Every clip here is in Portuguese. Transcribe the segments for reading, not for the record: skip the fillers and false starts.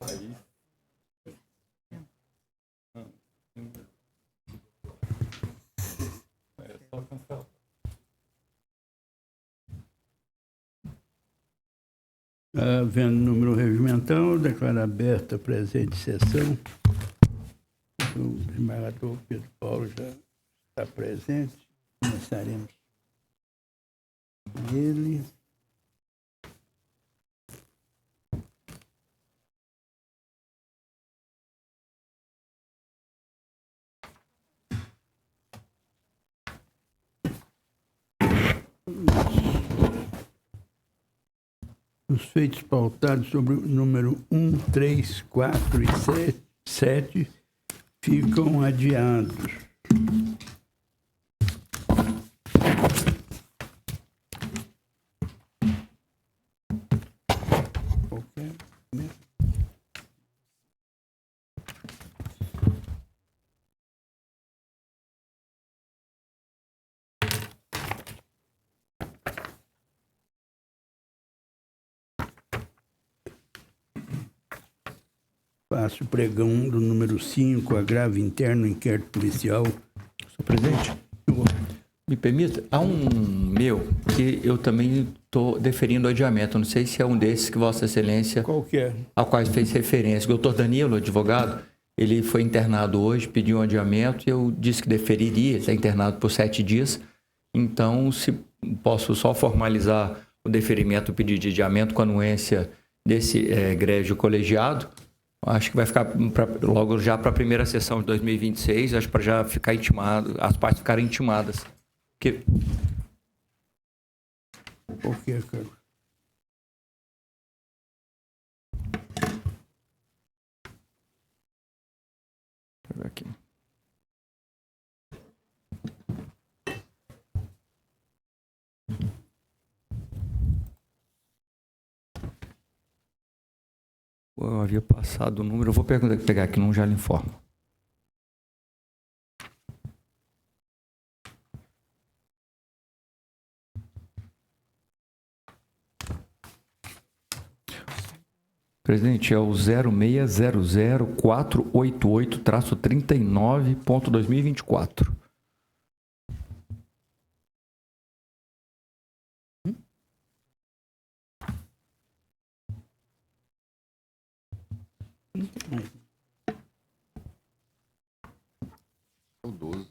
Aí. É só cancelar. Havendo número regimental, declaro aberta a presente sessão. O desembargador Pedro Paulo já está presente. Começaremos com ele. Os feitos pautados sobre o número 1, 3, 4 e 7 ficam adiados. Qualquer. Faço o pregão do número 5, agravo interno, inquérito policial. Senhor presidente, me permita, há um meu que eu também estou deferindo adiamento. Não sei se é um desses que Vossa Excelência, Qual que é? ao qual fez referência. O doutor Danilo, advogado, ele foi internado hoje, pediu um adiamento e eu disse que deferiria, está internado por 7 dias. Então, se posso só formalizar o deferimento do pedido de adiamento com a anuência desse egrégio colegiado, acho que vai ficar logo já para a primeira sessão de 2026, acho para já ficar intimado, as partes ficarem intimadas. Porque... Qual que é, cara? Deixa eu ver aqui. Eu havia passado o número, eu vou pegar aqui, não já lhe informo. Presidente, é o 0600488-39.2024. O 12.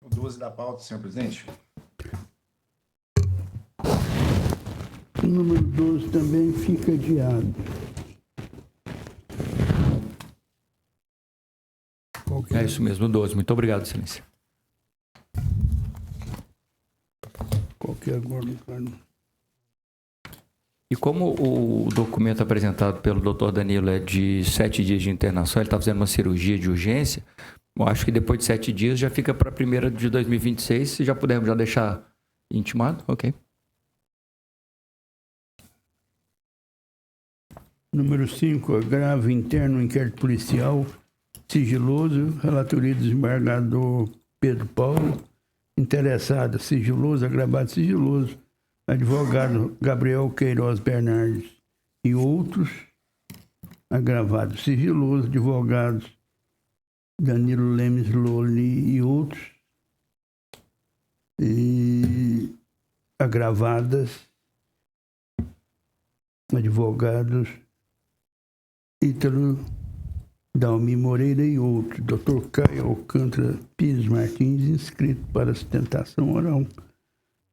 O 12 da pauta, senhor presidente. O número 12 também fica adiado. Qual que É isso mesmo, o 12. Muito obrigado, Excelência. Qual que é agora, Carlos? E como o documento apresentado pelo doutor Danilo é de 7 dias de internação, ele está fazendo uma cirurgia de urgência, eu acho que depois de 7 dias já fica para a primeira de 2026, se já pudermos já deixar intimado, ok. Número 5, agravo interno, inquérito policial, sigiloso, relatoria do desembargador Pedro Paulo, interessada, sigiloso, agravado, sigiloso, advogado Gabriel Queiroz Bernardes e outros, agravado, sigiloso, advogados Danilo Lemes Loli e outros, e agravadas, advogados Ítalo Dalmi Moreira e outros, Dr. Caio Alcântara Pires Martins, inscrito para sustentação oral,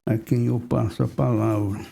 a quem eu passo a palavra.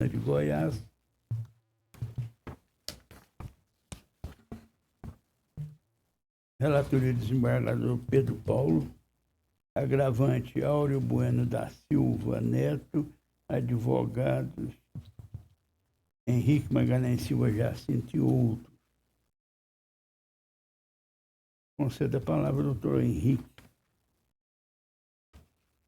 de Goiás. Relatoria do desembargador Pedro Paulo. Agravante Áureo Bueno da Silva Neto. Advogados Henrique Magalhães Silva Jacinto e outros. Conceda a palavra ao doutor Henrique.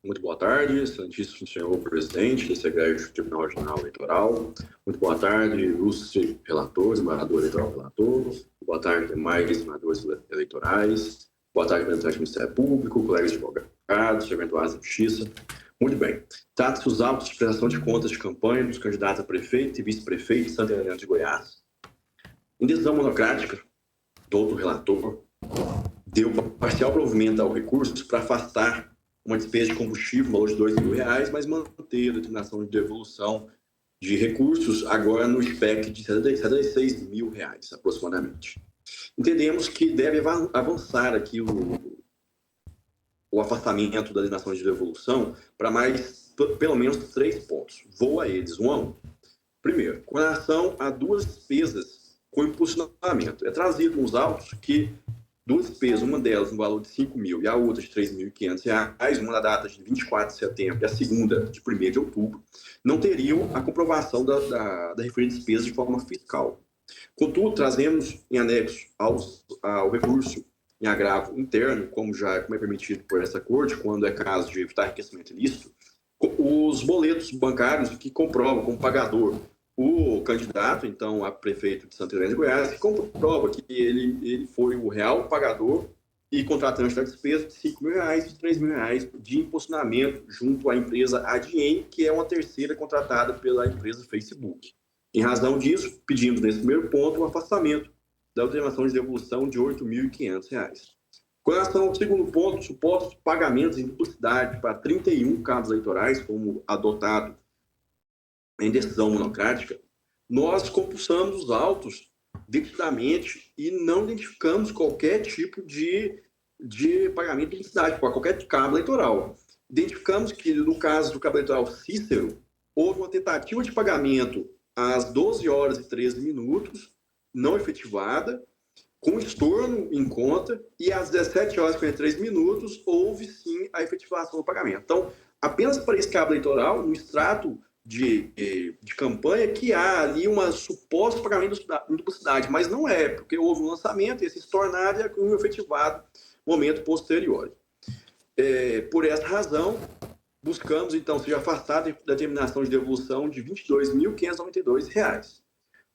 Muito boa tarde, excelentíssimo senhor presidente da Secretaria do Tribunal Regional Eleitoral. Muito boa tarde, ilustre relator, desembargador eleitoral relator. Boa tarde, demais desembargadores eleitorais. Boa tarde, representante do Ministério Público, colegas advogados, eventuais da Justiça. Muito bem. Trata-se dos autos de prestação de contas de campanha dos candidatos a prefeito e vice-prefeito de Santa Helena de Goiás. Em decisão monocrática, do relator deu parcial provimento ao recurso para afastar uma despesa de combustível no valor de R$2.000, mas manter a determinação de devolução de recursos agora no espectro de R$76 mil, aproximadamente. Entendemos que deve avançar aqui o afastamento da determinação de devolução para mais, pelo menos, 3 pontos. Vou a eles, um a um. Primeiro, com relação a 2 despesas com impulsionamento. É trazido nos autos que 2 despesas, uma delas no valor de R$5.000 e a outra de R$3.500, uma na data de 24 de setembro e a segunda de 1º de outubro, não teriam a comprovação da referida despesa de forma fiscal. Contudo, trazemos em anexo ao recurso em agravo interno, como é permitido por essa corte, quando é caso de evitar enriquecimento ilícito, os boletos bancários que comprovam como pagador o candidato, então, a prefeito de Santa Helena de Goiás, que comprova que ele foi o real pagador e contratante da despesa de R$5.000 e R$3.000 de impulsionamento junto à empresa Adien, que é uma terceira contratada pela empresa Facebook. Em razão disso, pedimos nesse primeiro ponto o afastamento da determinação de devolução de R$8.500. Com relação ao segundo ponto, supostos pagamentos em duplicidade para 31 cabos eleitorais, como adotado em decisão monocrática, nós compulsamos os autos detidamente e não identificamos qualquer tipo de pagamento de duplicidade para qualquer cabo eleitoral. Identificamos que, no caso do cabo eleitoral Cícero, houve uma tentativa de pagamento às 12 horas e 13 minutos, não efetivada, com estorno em conta, e às 17 horas e 43 minutos houve sim a efetivação do pagamento. Então, apenas para esse cabo eleitoral, no extrato de campanha, que há ali uma suposto pagamento em duplicidade, mas não é, porque houve um lançamento, esse estornado e um efetivado momento posterior. Por essa razão, buscamos, então, seja afastado da determinação de devolução de R$ 22.592.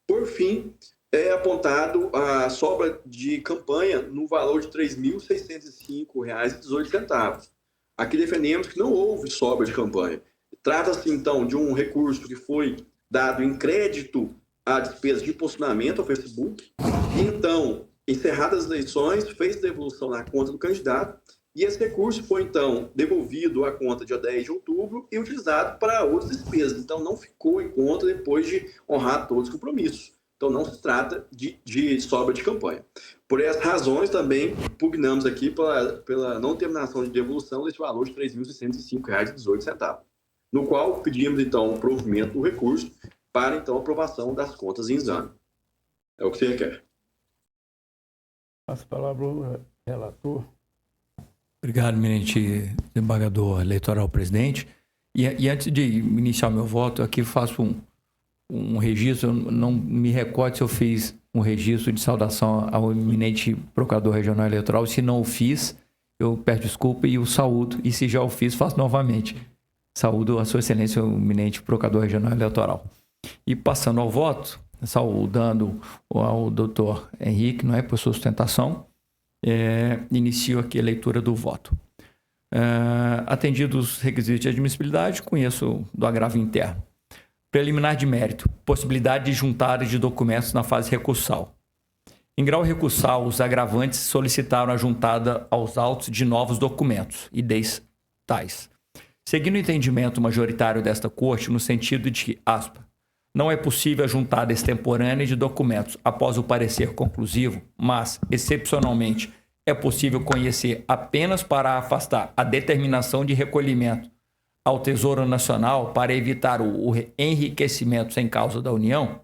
Por fim, é apontado a sobra de campanha no valor de R$ 3.605,18. Aqui defendemos que não houve sobra de campanha. Trata-se, então, de um recurso que foi dado em crédito à despesa de impulsionamento ao Facebook. E, então, encerradas as eleições, fez devolução na conta do candidato. E esse recurso foi, então, devolvido à conta dia 10 de outubro e utilizado para outras despesas. Então, não ficou em conta depois de honrar todos os compromissos. Então, não se trata de sobra de campanha. Por essas razões, também pugnamos aqui pela não terminação de devolução desse valor de R$ 3.605,18, no qual pedimos, então, o provimento do recurso para, então, aprovação das contas em exame. É o que você requer. Passo a palavra ao relator. Obrigado, eminente desembargador eleitoral presidente. E antes de iniciar meu voto, aqui faço um registro. Eu não me recordo se eu fiz um registro de saudação ao eminente procurador regional eleitoral. Se não o fiz, eu peço desculpa e o saúdo. E se já o fiz, faço novamente. Saúdo a sua excelência, o eminente procurador regional eleitoral. E passando ao voto, saudando ao doutor Henrique, não é, por sua sustentação, inicio aqui a leitura do voto. Atendidos os requisitos de admissibilidade, conheço do agravo interno. Preliminar de mérito, possibilidade de juntada de documentos na fase recursal. Em grau recursal, os agravantes solicitaram a juntada aos autos de novos documentos, ideias tais. Seguindo o entendimento majoritário desta Corte, no sentido de que, aspas, não é possível a juntada extemporânea de documentos após o parecer conclusivo, mas, excepcionalmente, é possível conhecer apenas para afastar a determinação de recolhimento ao Tesouro Nacional para evitar o enriquecimento sem causa da União,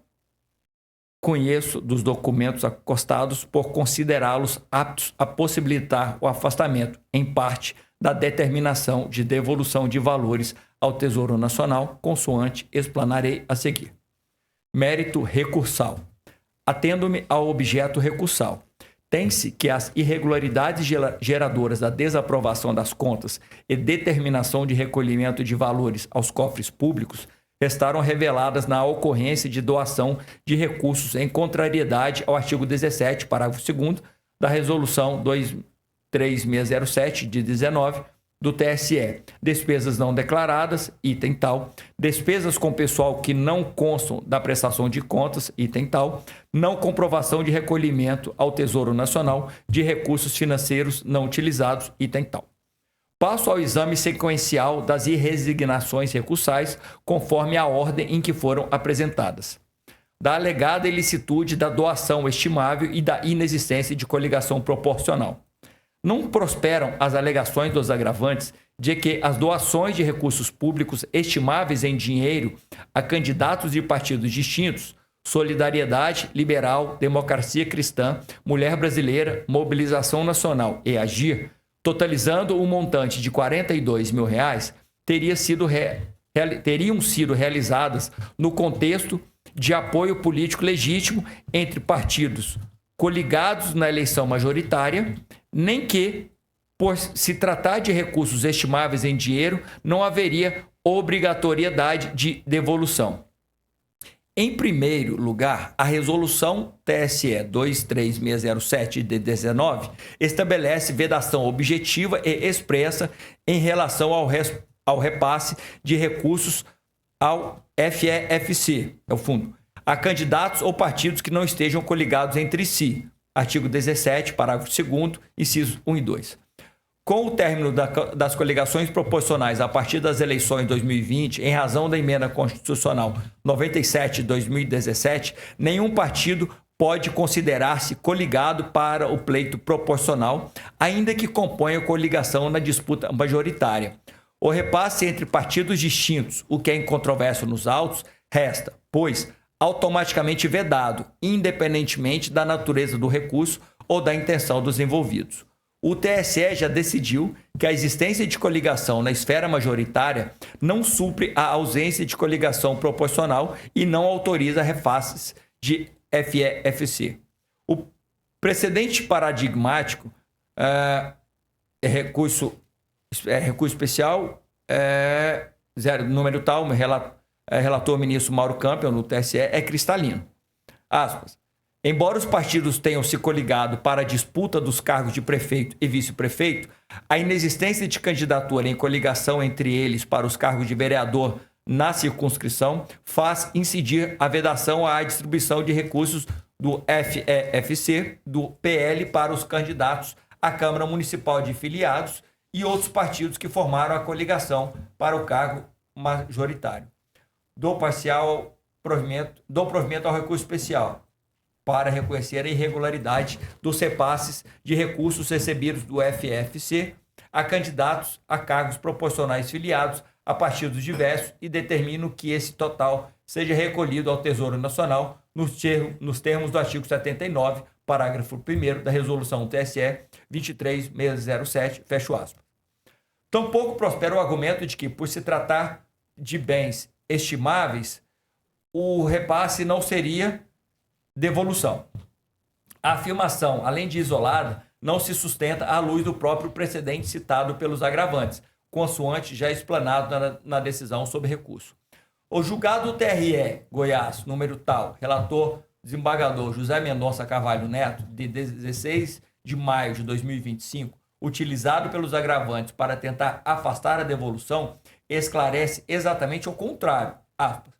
conheço dos documentos acostados por considerá-los aptos a possibilitar o afastamento, em parte, da determinação de devolução de valores ao Tesouro Nacional, consoante explanarei a seguir. Mérito recursal. Atendo-me ao objeto recursal. Tem-se que as irregularidades geradoras da desaprovação das contas e determinação de recolhimento de valores aos cofres públicos restaram reveladas na ocorrência de doação de recursos em contrariedade ao artigo 17, parágrafo 2º, da Resolução 23607, de 19, do TSE. Despesas não declaradas, item tal. Despesas com pessoal que não constam da prestação de contas, item tal. Não comprovação de recolhimento ao Tesouro Nacional de recursos financeiros não utilizados, item tal. Passo ao exame sequencial das irresignações recursais, conforme a ordem em que foram apresentadas. Da alegada ilicitude da doação estimável e da inexistência de coligação proporcional. Não prosperam as alegações dos agravantes de que as doações de recursos públicos estimáveis em dinheiro a candidatos de partidos distintos, Solidariedade Liberal, Democracia Cristã, Mulher Brasileira, Mobilização Nacional e Agir, totalizando um montante de R$42 mil, teriam sido realizadas no contexto de apoio político legítimo entre partidos coligados na eleição majoritária, nem que, por se tratar de recursos estimáveis em dinheiro, não haveria obrigatoriedade de devolução. Em primeiro lugar, a resolução TSE 23607 de 19 estabelece vedação objetiva e expressa em relação ao repasse de recursos ao FEFC, é o fundo, a candidatos ou partidos que não estejam coligados entre si. Artigo 17, parágrafo 2º, incisos 1 e 2. Com o término das coligações proporcionais a partir das eleições de 2020, em razão da emenda constitucional 97 de 2017, nenhum partido pode considerar-se coligado para o pleito proporcional, ainda que componha coligação na disputa majoritária. O repasse entre partidos distintos, o que é incontroverso nos autos, resta, pois, automaticamente vedado, independentemente da natureza do recurso ou da intenção dos envolvidos. O TSE já decidiu que a existência de coligação na esfera majoritária não supre a ausência de coligação proporcional e não autoriza repasses de FEFC. O precedente paradigmático recurso especial, número tal, relator ministro Mauro Campbell no TSE, é cristalino. Aspas. Embora os partidos tenham se coligado para a disputa dos cargos de prefeito e vice-prefeito, a inexistência de candidatura em coligação entre eles para os cargos de vereador na circunscrição faz incidir a vedação à distribuição de recursos do FEFC, do PL, para os candidatos à Câmara Municipal de Filiados e outros partidos que formaram a coligação para o cargo majoritário. Dou provimento ao recurso especial para reconhecer a irregularidade dos repasses de recursos recebidos do FEFC a candidatos a cargos proporcionais filiados a partidos diversos e determino que esse total seja recolhido ao Tesouro Nacional nos termos do artigo 79, parágrafo 1º da Resolução TSE 23607, fecho aspas. Tampouco prospera o argumento de que, por se tratar de bens estimáveis, o repasse não seria devolução. A afirmação, além de isolada, não se sustenta à luz do próprio precedente citado pelos agravantes, consoante já explanado na decisão sobre recurso. O julgado do TRE Goiás, número tal, relator desembargador José Mendonça Carvalho Neto, de 16 de maio de 2025, utilizado pelos agravantes para tentar afastar a devolução, esclarece exatamente o contrário. Aspas.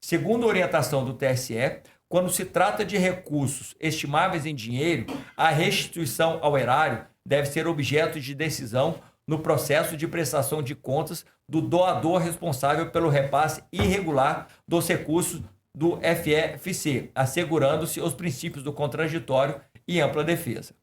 Segundo a orientação do TSE, quando se trata de recursos estimáveis em dinheiro, a restituição ao erário deve ser objeto de decisão no processo de prestação de contas do doador responsável pelo repasse irregular dos recursos do FEFC, assegurando-se os princípios do contraditório e ampla defesa.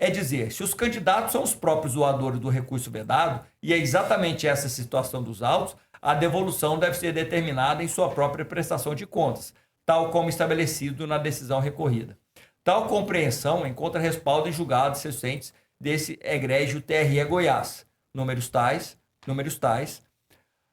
é dizer, se os candidatos são os próprios doadores do recurso vedado, e é exatamente essa situação dos autos, a devolução deve ser determinada em sua própria prestação de contas, tal como estabelecido na decisão recorrida. Tal compreensão encontra respaldo em julgados recentes desse egrégio TRE Goiás. Números tais.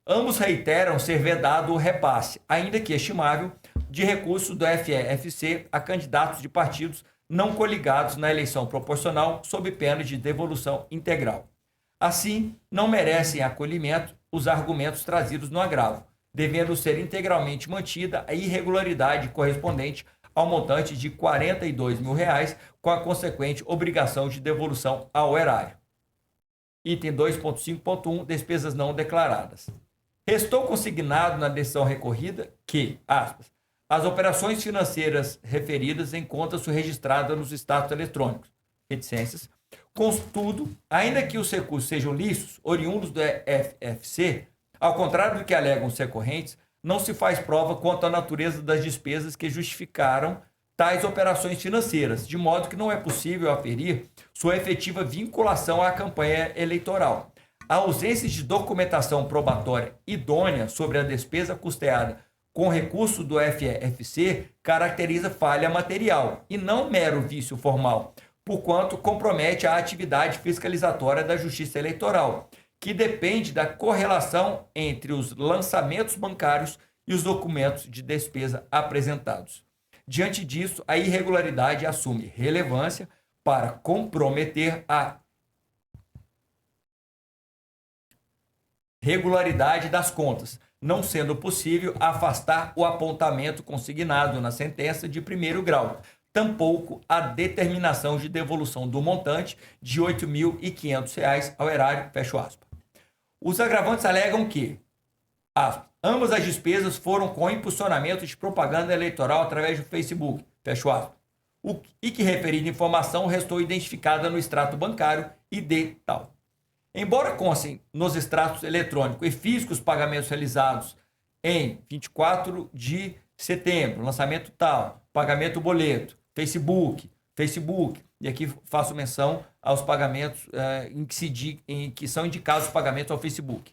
Ambos reiteram ser vedado o repasse, ainda que estimável, de recursos do FEFC a candidatos de partidos não coligados na eleição proporcional sob pena de devolução integral. Assim, não merecem acolhimento os argumentos trazidos no agravo, devendo ser integralmente mantida a irregularidade correspondente ao montante de R$ 42 mil, com a consequente obrigação de devolução ao erário. Item 2.5.1, despesas não declaradas. Restou consignado na decisão recorrida que, aspas, as operações financeiras referidas encontram-se registradas nos status eletrônicos, reticências. Contudo, ainda que os recursos sejam lícitos, oriundos do FFC, ao contrário do que alegam os recorrentes, não se faz prova quanto à natureza das despesas que justificaram tais operações financeiras, de modo que não é possível aferir sua efetiva vinculação à campanha eleitoral. A ausência de documentação probatória idônea sobre a despesa custeada com recurso do FFC caracteriza falha material e não mero vício formal, porquanto compromete a atividade fiscalizatória da Justiça Eleitoral, que depende da correlação entre os lançamentos bancários e os documentos de despesa apresentados. Diante disso, a irregularidade assume relevância para comprometer a regularidade das contas, não sendo possível afastar o apontamento consignado na sentença de primeiro grau, tampouco a determinação de devolução do montante de R$ 8.500 ao erário, fecho aspas. Os agravantes alegam que, aspas, ambas as despesas foram com impulsionamento de propaganda eleitoral através do Facebook, fecho aspas, e que referida informação restou identificada no extrato bancário ID tal. Embora constem nos extratos eletrônicos e físicos pagamentos realizados em 24 de setembro, lançamento tal, pagamento boleto, Facebook, e aqui faço menção aos pagamentos em que são indicados os pagamentos ao Facebook.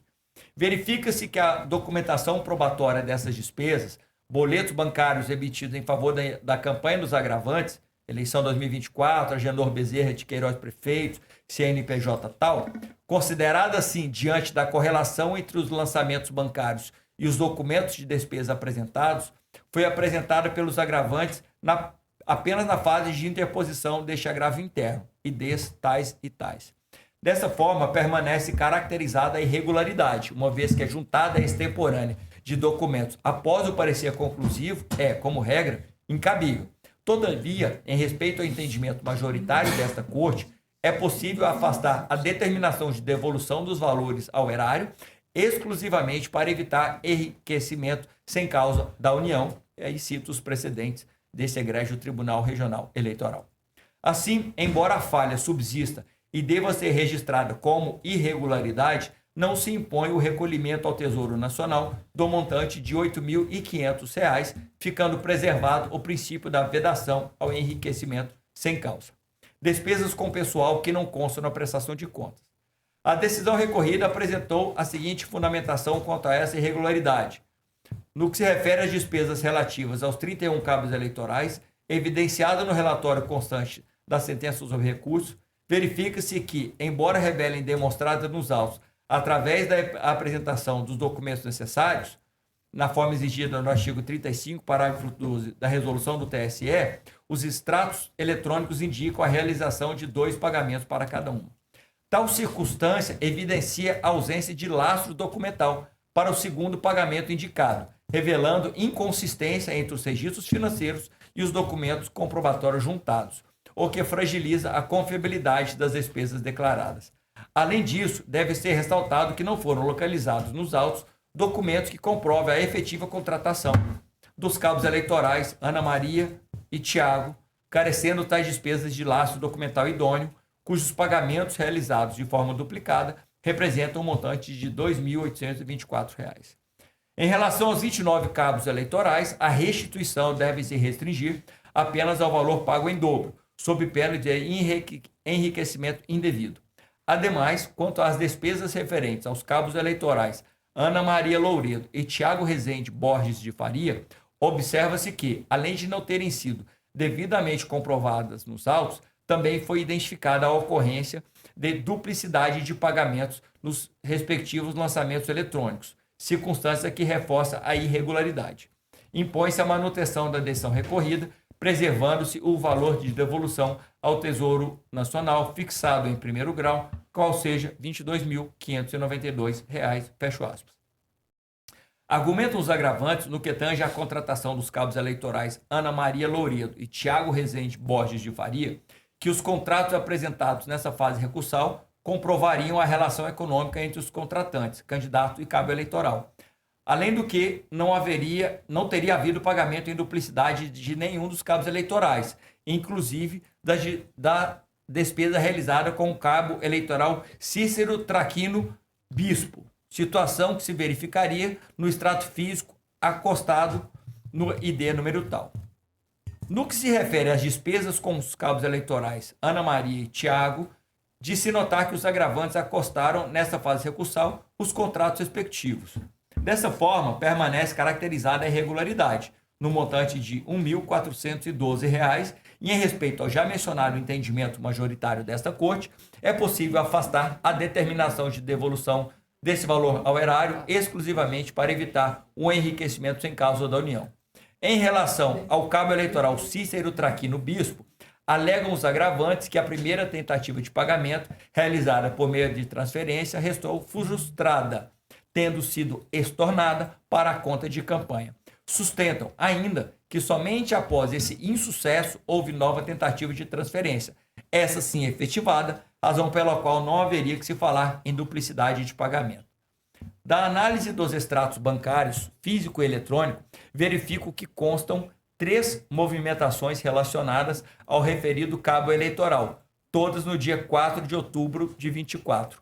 Verifica-se que a documentação probatória dessas despesas, boletos bancários emitidos em favor da campanha dos agravantes, eleição 2024, Agenor Bezerra de Queiroz prefeito, CNPJ tal, considerada assim diante da correlação entre os lançamentos bancários e os documentos de despesa apresentados, foi apresentada pelos agravantes apenas na fase de interposição deste agravo interno, IDs tais e tais. Dessa forma, permanece caracterizada a irregularidade, uma vez que a juntada extemporânea de documentos após o parecer conclusivo é, como regra, incabível. Todavia, em respeito ao entendimento majoritário desta Corte, é possível afastar a determinação de devolução dos valores ao erário exclusivamente para evitar enriquecimento sem causa da União, e aí cito os precedentes desse egrégio Tribunal Regional Eleitoral. Assim, embora a falha subsista e deva ser registrada como irregularidade, não se impõe o recolhimento ao Tesouro Nacional do montante de R$ 8.500, ficando preservado o princípio da vedação ao enriquecimento sem causa. Despesas com pessoal que não constam na prestação de contas. A decisão recorrida apresentou a seguinte fundamentação quanto a essa irregularidade. No que se refere às despesas relativas aos 31 cabos eleitorais, evidenciada no relatório constante da sentença sobre recurso, verifica-se que, embora revelem demonstradas nos autos através da apresentação dos documentos necessários, na forma exigida no artigo 35, parágrafo 12 da resolução do TSE, os extratos eletrônicos indicam a realização de 2 pagamentos para cada um. Tal circunstância evidencia a ausência de lastro documental para o segundo pagamento indicado, revelando inconsistência entre os registros financeiros e os documentos comprobatórios juntados, o que fragiliza a confiabilidade das despesas declaradas. Além disso, deve ser ressaltado que não foram localizados nos autos documentos que comprovem a efetiva contratação dos cabos eleitorais Ana Maria e Tiago, carecendo tais despesas de lastro documental idôneo, cujos pagamentos realizados de forma duplicada representam um montante de R$ 2.824. Em relação aos 29 cabos eleitorais, a restituição deve se restringir apenas ao valor pago em dobro, sob pena de enriquecimento indevido. Ademais, quanto às despesas referentes aos cabos eleitorais Ana Maria Louredo e Tiago Rezende Borges de Faria, observa-se que, além de não terem sido devidamente comprovadas nos autos, também foi identificada a ocorrência de duplicidade de pagamentos nos respectivos lançamentos eletrônicos, circunstância que reforça a irregularidade. Impõe-se a manutenção da decisão recorrida, preservando-se o valor de devolução ao Tesouro Nacional fixado em primeiro grau, qual seja R$ 22.592, fecho aspas. Argumentam os agravantes no que tange à contratação dos cabos eleitorais Ana Maria Louredo e Tiago Rezende Borges de Faria, que os contratos apresentados nessa fase recursal comprovariam a relação econômica entre os contratantes, candidato e cabo eleitoral. Além do que, não teria havido pagamento em duplicidade de nenhum dos cabos eleitorais, inclusive da despesa realizada com o cabo eleitoral Cícero Traquino Bispo, situação que se verificaria no extrato físico acostado no ID número tal. No que se refere às despesas com os cabos eleitorais Ana Maria e Tiago, de se notar que os agravantes acostaram, nessa fase recursal, os contratos respectivos. Dessa forma, permanece caracterizada a irregularidade, no montante de R$ 1.412, e em respeito ao já mencionado entendimento majoritário desta Corte, é possível afastar a determinação de devolução desse valor ao erário exclusivamente para evitar o enriquecimento sem causa da União. Em relação ao cabo eleitoral Cícero Traquino Bispo, alegam os agravantes que a primeira tentativa de pagamento, realizada por meio de transferência, restou frustrada, tendo sido estornada para a conta de campanha. Sustentam ainda que somente após esse insucesso houve nova tentativa de transferência, essa sim efetivada, razão pela qual não haveria que se falar em duplicidade de pagamento. Da análise dos extratos bancários, físico e eletrônico, verifico que constam 3 movimentações relacionadas ao referido cabo eleitoral, todas no dia 4 de outubro de 24.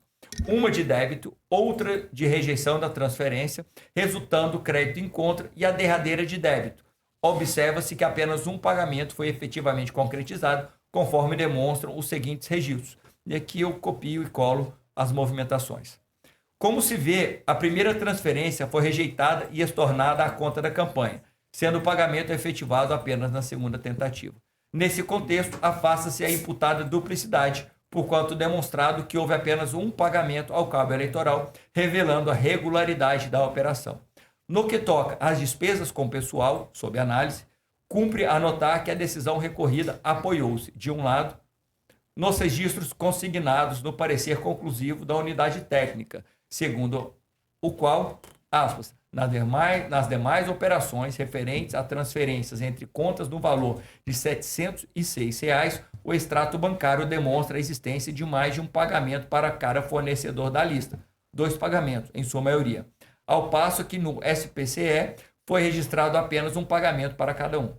Uma de débito, outra de rejeição da transferência, resultando crédito em contra, e a derradeira de débito. Observa-se que apenas um pagamento foi efetivamente concretizado, conforme demonstram os seguintes registros. E aqui eu copio e colo as movimentações. Como se vê, a primeira transferência foi rejeitada e estornada à conta da campanha, sendo o pagamento efetivado apenas na segunda tentativa. Nesse contexto, afasta-se a imputada duplicidade, porquanto demonstrado que houve apenas um pagamento ao cabo eleitoral, revelando a regularidade da operação. No que toca às despesas com pessoal, sob análise, cumpre anotar que a decisão recorrida apoiou-se, de um lado, nos registros consignados no parecer conclusivo da unidade técnica, segundo o qual, aspas, nas demais operações referentes a transferências entre contas no valor de R$ 706, o extrato bancário demonstra a existência de mais de um pagamento para cada fornecedor da lista, 2 pagamentos, em sua maioria, ao passo que no SPCE foi registrado apenas um pagamento para cada um.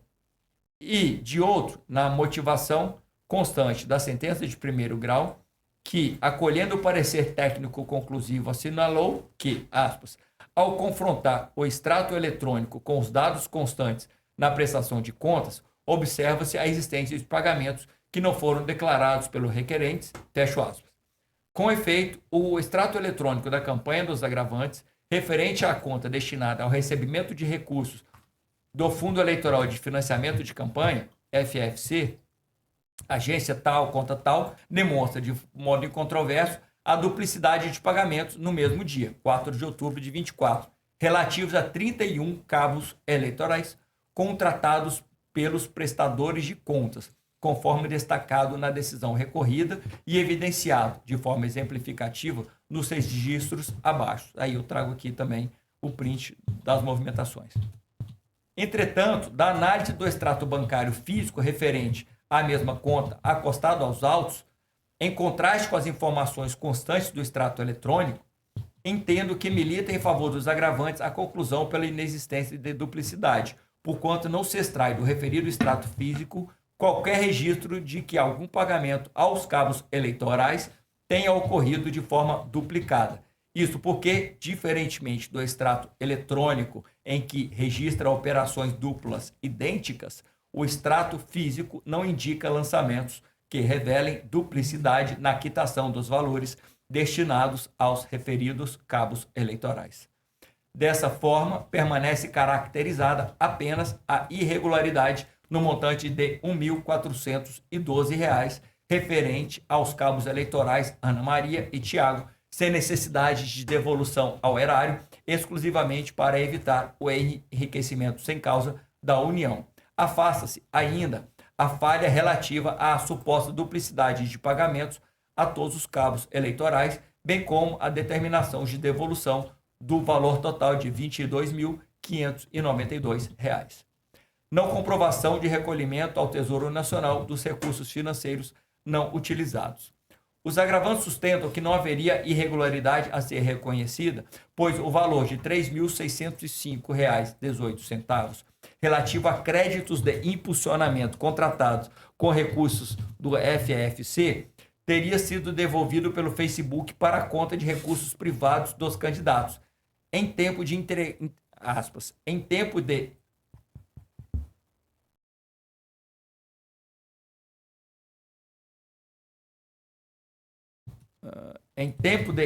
E, de outro, na motivação constante da sentença de primeiro grau, que, acolhendo o parecer técnico conclusivo, assinalou que, aspas, ao confrontar o extrato eletrônico com os dados constantes na prestação de contas, observa-se a existência de pagamentos que não foram declarados pelos requerentes, fecho aspas. Com efeito, o extrato eletrônico da campanha dos agravantes, referente à conta destinada ao recebimento de recursos do Fundo Eleitoral de Financiamento de Campanha, FFC, agência tal, conta tal, demonstra de modo incontroverso a duplicidade de pagamentos no mesmo dia, 4 de outubro de 24, relativos a 31 cabos eleitorais contratados pelos prestadores de contas, conforme destacado na decisão recorrida e evidenciado de forma exemplificativa nos registros abaixo. Aí eu trago aqui também o print das movimentações. Entretanto, da análise do extrato bancário físico referente à mesma conta acostado aos autos, em contraste com as informações constantes do extrato eletrônico, entendo que milita em favor dos agravantes a conclusão pela inexistência de duplicidade, porquanto não se extrai do referido extrato físico qualquer registro de que algum pagamento aos cabos eleitorais tenha ocorrido de forma duplicada. Isso porque, diferentemente do extrato eletrônico, em que registra operações duplas idênticas, o extrato físico não indica lançamentos que revelem duplicidade na quitação dos valores destinados aos referidos cabos eleitorais. Dessa forma, permanece caracterizada apenas a irregularidade no montante de R$ 1.412, referente aos cabos eleitorais Ana Maria e Tiago, sem necessidade de devolução ao erário, exclusivamente para evitar o enriquecimento sem causa da União. Afasta-se ainda a falha relativa à suposta duplicidade de pagamentos a todos os cabos eleitorais, bem como a determinação de devolução do valor total de R$ 22.592. Não comprovação de recolhimento ao Tesouro Nacional dos recursos financeiros não utilizados. Os agravantes sustentam que não haveria irregularidade a ser reconhecida, pois o valor de R$ 3.605,18, relativo a créditos de impulsionamento contratados com recursos do FEFC, teria sido devolvido pelo Facebook para a conta de recursos privados dos candidatos, em tempo de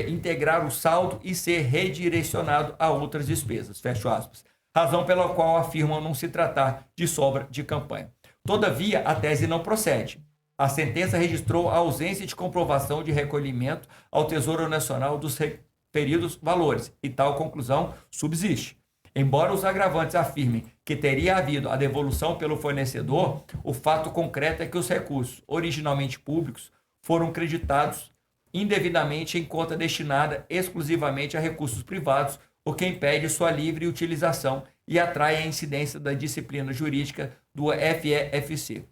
integrar o saldo e ser redirecionado a outras despesas, fecha aspas. Razão pela qual afirmam não se tratar de sobra de campanha. Todavia, a tese não procede. A sentença registrou a ausência de comprovação de recolhimento ao Tesouro Nacional dos referidos valores, e tal conclusão subsiste. Embora os agravantes afirmem que teria havido a devolução pelo fornecedor, o fato concreto é que os recursos, originalmente públicos, foram creditados indevidamente em conta destinada exclusivamente a recursos privados, o que impede sua livre utilização e atrai a incidência da disciplina jurídica do FEFC.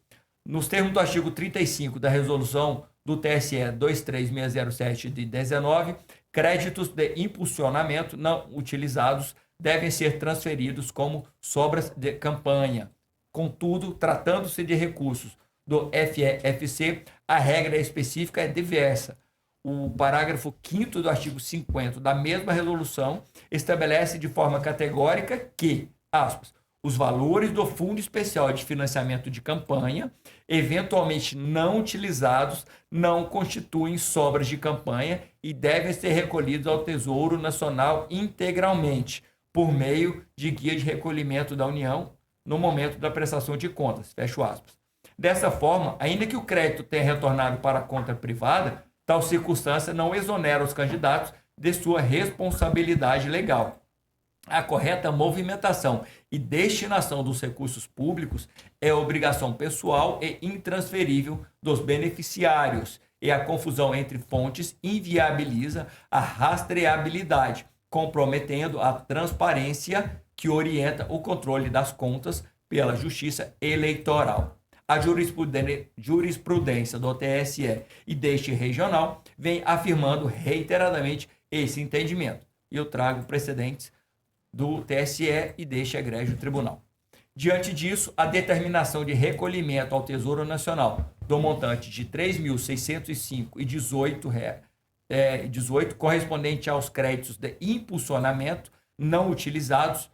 Nos termos do artigo 35 da resolução do TSE 23607 de 19, créditos de impulsionamento não utilizados devem ser transferidos como sobras de campanha. Contudo, tratando-se de recursos do FEFC, a regra específica é diversa. O parágrafo 5º do artigo 50 da mesma resolução estabelece de forma categórica que, aspas, os valores do Fundo Especial de Financiamento de Campanha, eventualmente não utilizados, não constituem sobras de campanha e devem ser recolhidos ao Tesouro Nacional integralmente, por meio de guia de recolhimento da União no momento da prestação de contas, fecho aspas. Dessa forma, ainda que o crédito tenha retornado para a conta privada, tal circunstância não exonera os candidatos de sua responsabilidade legal. A correta movimentação e destinação dos recursos públicos é obrigação pessoal e intransferível dos beneficiários, e a confusão entre fontes inviabiliza a rastreabilidade, comprometendo a transparência que orienta o controle das contas pela Justiça Eleitoral. A jurisprudência do TSE e deste regional vem afirmando reiteradamente esse entendimento. E eu trago precedentes do TSE e deste egrégio tribunal. Diante disso, a determinação de recolhimento ao Tesouro Nacional do montante de R$ 3.605,18, correspondente aos créditos de impulsionamento não utilizados,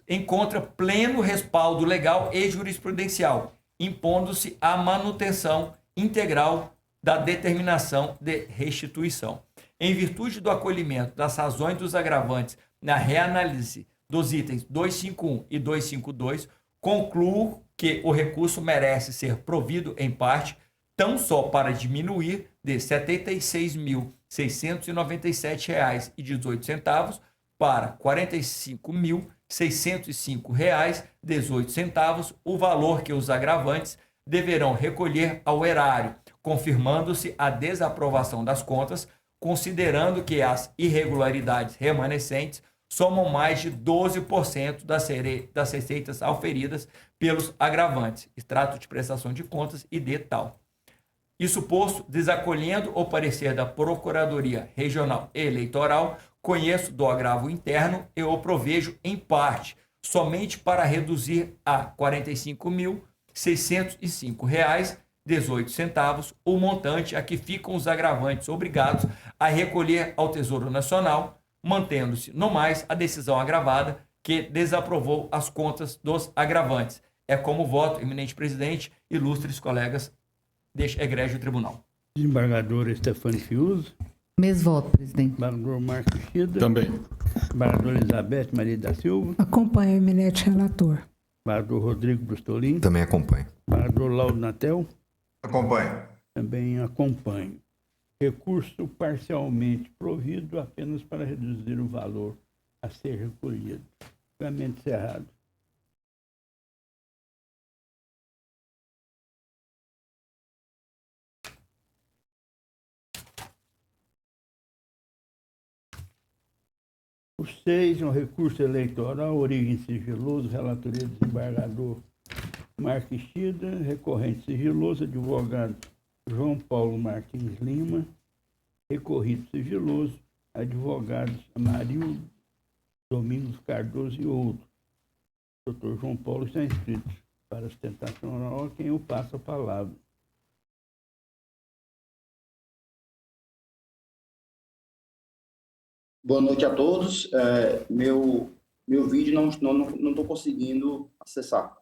encontra pleno respaldo legal e jurisprudencial, impondo-se a manutenção integral da determinação de restituição. Em virtude do acolhimento das razões dos agravantes na reanálise dos itens 251 e 252, concluo que o recurso merece ser provido em parte, tão só para diminuir de R$ 76.697,18 para R$ 45.605,18 o valor que os agravantes deverão recolher ao erário, confirmando-se a desaprovação das contas, considerando que as irregularidades remanescentes somam mais de 12% das receitas auferidas pelos agravantes, extrato de prestação de contas e de tal. Isso posto, desacolhendo o parecer da Procuradoria Regional Eleitoral, conheço do agravo interno e o provejo em parte, somente para reduzir a R$ 45.605,18 o montante a que ficam os agravantes obrigados a recolher ao Tesouro Nacional, mantendo-se, no mais, a decisão agravada que desaprovou as contas dos agravantes, É como voto, eminente presidente, ilustres colegas deste egrégio tribunal. Desembargador Stefano Fiuza, Mesmo voto, presidente. desembargador Marcos Chida, Também. desembargadora Elizabeth Maria da Silva, Acompanho o eminente relator. desembargador Rodrigo Brustolin, Também acompanho. desembargador Laudo Natel, Acompanho. também acompanho. Recurso parcialmente provido apenas para reduzir o valor a ser recolhido. Julgamento encerrado. O 6 é um recurso eleitoral, origem sigiloso, relatoria do desembargador Marques Chida, recorrente sigiloso, advogado João Paulo Martins Lima, recorrido sigiloso, advogados Amarildo Domingos Cardoso e outros. O doutor João Paulo está inscrito para a sustentação oral, a quem eu passo a palavra. Boa noite a todos. Meu vídeo não estou conseguindo acessar.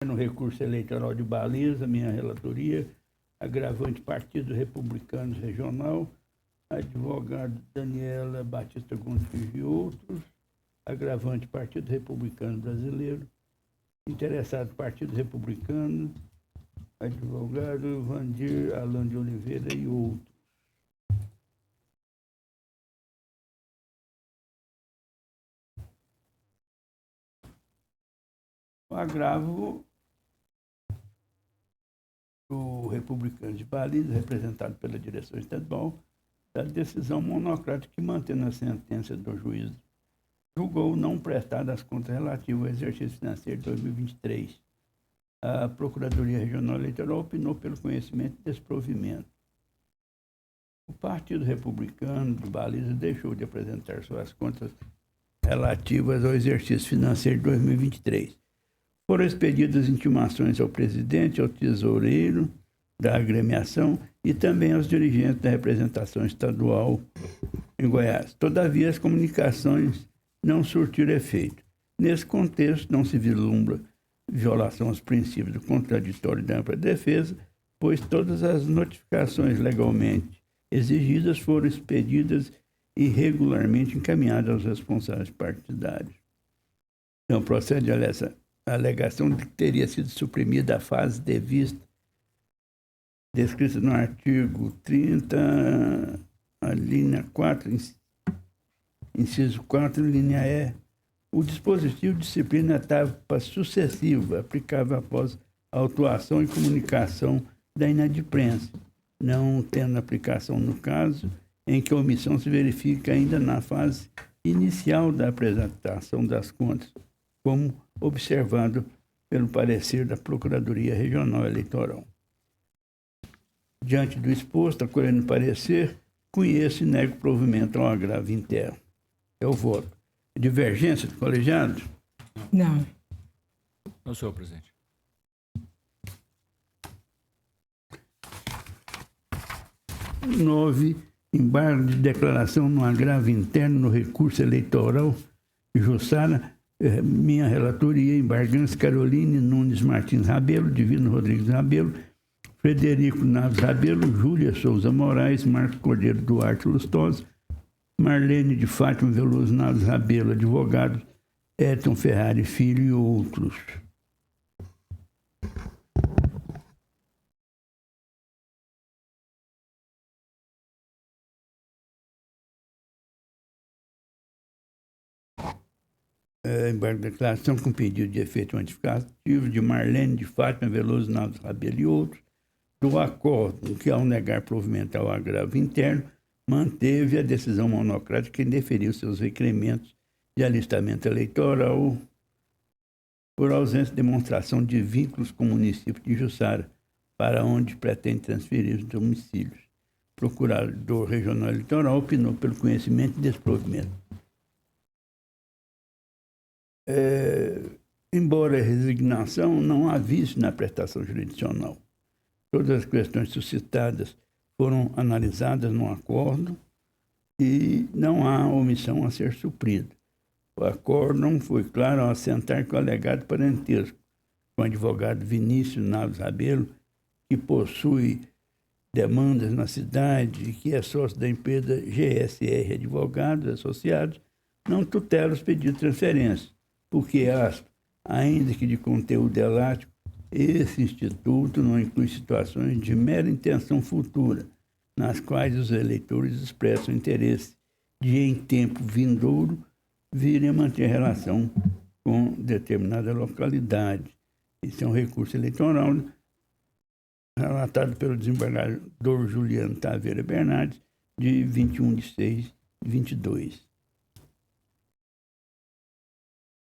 No recurso eleitoral de Baliza, minha relatoria, agravante Partido Republicano Regional, advogado Daniela Batista Gonçalves e outros, agravante Partido Republicano Brasileiro, interessado Partido Republicano, advogado Vandir Alan de Oliveira e outros. O agravo do republicano de Baliza, representado pela direção estadual, da decisão monocrática que, mantendo a sentença do juiz, julgou não prestar as contas relativas ao exercício financeiro de 2023. A Procuradoria Regional Eleitoral opinou pelo conhecimento e desprovimento. O Partido Republicano de Baliza deixou de apresentar suas contas relativas ao exercício financeiro de 2023. Foram expedidas intimações ao presidente, ao tesoureiro da agremiação e também aos dirigentes da representação estadual em Goiás. Todavia, as comunicações não surtiram efeito. Nesse contexto, não se vislumbra violação aos princípios do contraditório e da ampla defesa, pois todas as notificações legalmente exigidas foram expedidas e regularmente encaminhadas aos responsáveis partidários. Então, procede essa alegação de que teria sido suprimida a fase devista descrita no artigo 30, a linha 4, inciso 4, linha E. O dispositivo disciplina a etapa sucessiva, aplicável após a autuação e comunicação da inadimplência, não tendo aplicação no caso em que a omissão se verifica ainda na fase inicial da apresentação das contas, como observado pelo parecer da Procuradoria Regional Eleitoral. Diante do exposto, acolhendo o parecer, conheço e nego provimento ao agravo interno. É o voto. Divergência do colegiado? Não. Não, senhor presidente. Embargo de declaração no agravo interno no recurso eleitoral de Jussara, minha relatoria, embargantes Caroline Nunes Martins Rabelo, Divino Rodrigues Rabelo, Frederico Naves Rabelo, Júlia Souza Moraes, Marcos Cordeiro Duarte Lustosa, Marlene de Fátima Veloso Naves Rabelo, advogados Edson Ferrari Filho e outros. Embargo de declaração com pedido de efeito notificativo de Marlene de Fátima Veloso Naves Rabelo e outros, do acordo que, ao negar provimento ao agravo interno, manteve a decisão monocrática que indeferiu seus requerimentos de alistamento eleitoral por ausência de demonstração de vínculos com o município de Jussara, para onde pretende transferir os domicílios. O Procurador Regional Eleitoral opinou pelo conhecimento e desprovimento. Embora a resignação, não há vício na prestação jurisdicional. Todas as questões suscitadas foram analisadas no acordo e não há omissão a ser suprida. O acórdão foi claro ao assentar que o alegado parentesco com o advogado Vinícius Naves Rabelo, que possui demandas na cidade e que é sócio da empresa GSR Advogados Associados, não tutela os pedidos de transferência, porque, ainda que de conteúdo elástico, esse instituto não inclui situações de mera intenção futura, nas quais os eleitores expressam interesse de, em tempo vindouro, virem a manter relação com determinada localidade. Esse é um recurso eleitoral relatado pelo desembargador Juliano Taveira Bernardes, de 21/6/22.